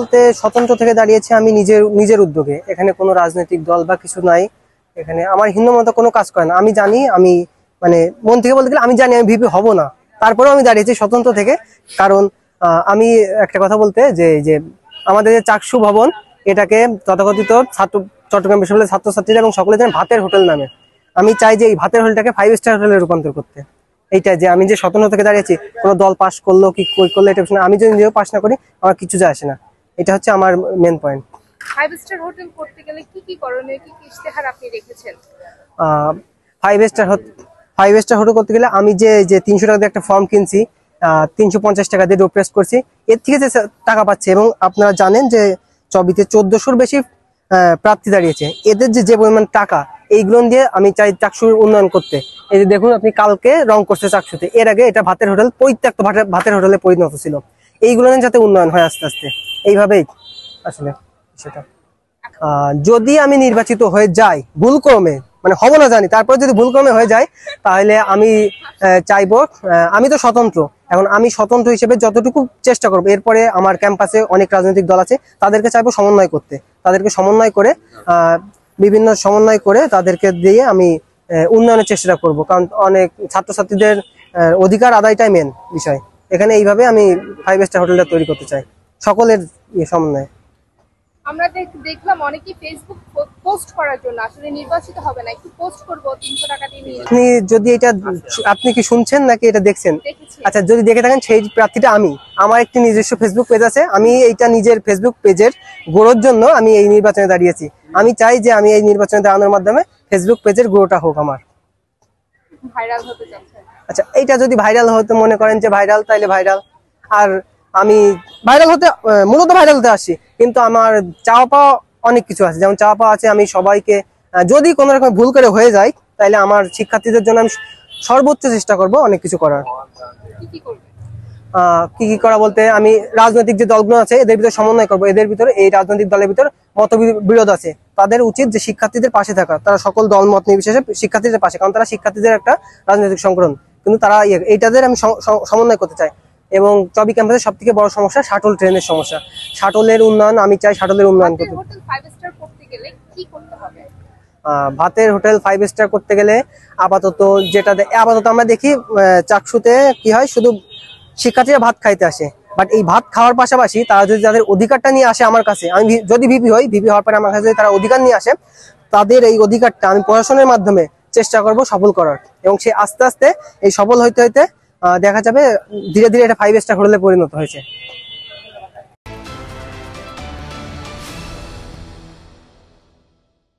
বলতে স্বতন্ত্র থেকে দাঁড়িয়েছি আমি নিজের উদ্যোগে। এখানে কোনো রাজনৈতিক দল বা কিছু নাই। এখানে আমার হিন্দু মত কোনো কাজ করে না। আমি জানি, আমি মানে মন থেকে বলতে গেলে আমি জানি আমি ভিপি হব না, তারপরেও আমি দাঁড়িয়েছি স্বতন্ত্র থেকে। কারণ আমি একটা কথা বলতে যে আমাদের যে চাকসু ভবন, এটাকে তথাকথিত চট্টগ্রাম বিশ্ববিদ্যালয়ের ছাত্রছাত্রীরা এবং সকলে জানেন ভাতের হোটেল নামে। আমি চাই যে এই ভাতের হোটেলটাকে 5 স্টার হোটেলে রূপান্তর করতে। এইটা যে আমি যে স্বতন্ত্র থেকে দাঁড়িয়েছি, কোনো দল পাশ করলো কি করলো এটা আমি যদি নিজেও পাশ না করি আমার কিছু যায় আসে না। এটা হচ্ছে আমার মেন পয়েন্ট। 5 স্টার হোটেল করতে গেলে কি কি করণীয়, কি কি ইশতেহার আপনি রেখেছেন? 5 স্টার হোটেল করতে গেলে আমি যে 300 টাকা দিয়ে একটা ফর্ম কিনছি, 350 টাকা দিয়ে ডোপ্রেস করছি, এর থেকে যে টাকা পাচ্ছে। এবং আপনারা জানেন যে চবিতে 1400-র বেশি প্রার্থী দাঁড়িয়েছে। এদের যে পরিমাণ টাকা, এইগুলো দিয়ে আমি চাই চাকসুর উন্নয়ন করতে। এই যে দেখুন, আপনি কালকে রং করছে চাকসুতে, এর আগে এটা ভাতের হোটেল, পরিত্যক্ত ভাতের হোটেলে পরিণত ছিল। এইগুলো যাতে উন্নয়ন হয় আস্তে আস্তে, এইভাবেই আসলে সেটা। যদি আমি নির্বাচিত হয়ে যাই ভুলক্রমে, মানে হব না জানি, তারপরে যদি ভুলক্রমে হয়ে যায়, তাহলে আমি চাইবো, আমি তো স্বতন্ত্র, এখন আমি স্বতন্ত্র হিসেবে যতটুকু চেষ্টা করবো, এরপরে আমার ক্যাম্পাসে অনেক রাজনৈতিক দল আছে, তাদেরকে চাইবো সমন্বয় করতে। তাদেরকে সমন্বয় করে বিভিন্ন সমন্বয় করে তাদেরকে দিয়ে আমি উন্নয়নের চেষ্টা করব। কারণ অনেক ছাত্রছাত্রীদের অধিকার আদায়টাই মেন বিষয় এখানে। এইভাবে আমি 5 স্টার হোটেলটা তৈরি করতে চাই, সকলের সমন্বয়ে। আমরা দেখলাম অনেকেই ফেসবুক পোস্ট করার জন্য, আসলে নির্বাচিত হবে না, একটু পোস্ট করব 300 টাকা দিয়ে নিয়ে। আপনি যদি এটা, আপনি কি শুনছেন নাকি এটা দেখছেন? আচ্ছা, যদি দেখে থাকেন, সেই প্রার্থীটা আমি। আমার একটি নিজস্ব ফেসবুক পেজ আছে, আমি এইটা নিজের ফেসবুক পেজের গ্রোথের জন্য আমি এই নির্বাচনে দাঁড়িয়েছি। আমি চাই যে আমি এই নির্বাচনে দাঁড়ানোর মাধ্যমে ফেসবুক পেজের গ্রোথটা হোক আমার। ভাইরাল হতে চাচ্ছেন? আচ্ছা, এইটা যদি ভাইরাল হতে মনে করেন যে ভাইরাল, তাইলে ভাইরাল। আর আমি ভাইরাল হতে মূলত ভাইরাল হতে আসি, কিন্তু আমার চাওয়া পাওয়া অনেক কিছু আছে। যেমন চাওয়া পাওয়া আছে, আমি সবাইকে যদি কোনো রকম ভুল করে হয়ে যায়, তাহলে আমার শিক্ষার্থীদের জন্য আমি সর্বোচ্চ চেষ্টা করব অনেক কিছু করার। কি কি করা বলতে, আমি রাজনৈতিক যে দলগুলো আছে এদের ভিতরে সমন্বয় করবো। এদের ভিতরে, এই রাজনৈতিক দলের ভিতরে মতবিরোধ আছে, তাদের উচিত যে শিক্ষার্থীদের পাশে থাকা। তারা সকল দল মত নির্বিশেষে শিক্ষার্থীদের পাশে, কারণ তারা শিক্ষার্থীদের একটা রাজনৈতিক সংগঠন, কিন্তু তারা এইটাদের আমি সমন্বয় করতে চাই। এবং চবি ক্যাম্পাসের সব থেকে বড় সমস্যা শাটল ট্রেনের সমস্যা। শাটলের উন্নয়ন আমি চাই, শাটলের উন্নয়ন করতে। ভাতের হোটেল 5 স্টার করতে গেলে আপাতত আপাতত আমরা দেখি চাকসুতে কি হয়, শুধু শিক্ষার্থীরা ভাত খাইতে আসে, বাট এই ভাত খাওয়ার পাশাপাশি তারা যদি তাদের অধিকারটা নিয়ে আসে আমার কাছে, আমি যদি ভিপি হই, ভিপি হওয়ার পরে আমার কাছে যদি তারা অধিকার নিয়ে আসে, তাদের এই অধিকারটা আমি প্রশাসনের মাধ্যমে চেষ্টা করব সফল করার। এবং সে আস্তে আস্তে এই সফল হইতে হইতে দেখা যাবে ধীরে ধীরে এটা 5 স্টার হোটেলে পরিণত হয়েছে।